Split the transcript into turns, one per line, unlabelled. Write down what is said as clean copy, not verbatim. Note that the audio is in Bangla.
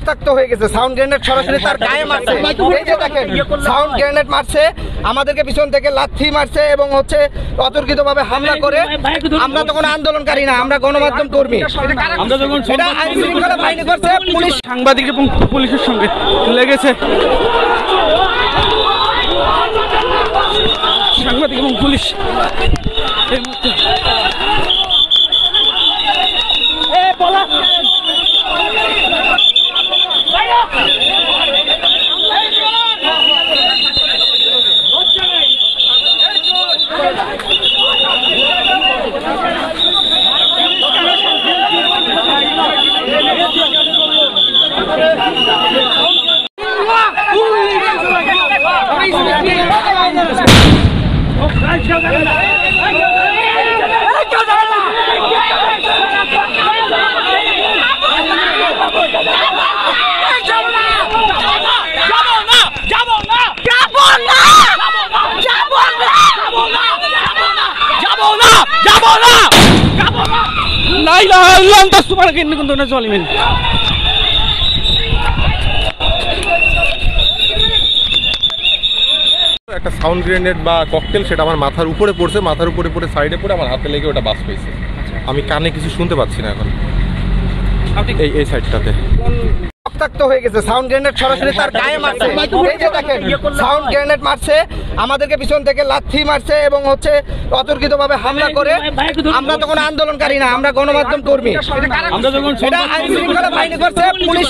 রক্তাক্ত হয়ে গেছে। সাউন্ড গ্রেনেড সরাসরি তার গায়ে মারছে। এই যে দেখেন সাউন্ড গ্রেনেড মারছে, আমাদেরকে পিছন থেকে লাথি মারছে এবং হচ্ছে অতর্কিতভাবে হামলা করে। আমরা তো কোনো আন্দোলনকারী না, আমরা গণমাধ্যম কর্মী। এটা আইন শৃঙ্খলা বাহিনী করছে, পুলিশ
সাংবাদিক এবং পুলিশের সঙ্গে লেগেছে। সাংবাদিক এবং পুলিশ এই মুহূর্তে
একটা সাউন্ড গ্রেনেড বা ককটেল সেটা আমার মাথার উপরে পড়ছে, মাথার উপরে পড়ে সাইডে পড়ে আমার হাতে লেগে ওটা বাস পেয়েছে। আমি কানে কিছু শুনতে পাচ্ছি না এখন, এই সাইডটাতে
রক্তাক্ত হয়ে গেছে। সাউন্ড গ্রেনেড সরাসরি তার গায়ে মারছে। এই যে দেখেন সাউন্ড গ্রেনেড মারছে, আমাদেরকে পিছন থেকে লাথি মারছে এবং হচ্ছে অতর্কিতভাবে হামলা করে। আমরা তো কোনো আন্দোলনকারী না, আমরা গণমাধ্যম কর্মী। এটা আইন শৃঙ্খলা বাহিনী করছে, পুলিশ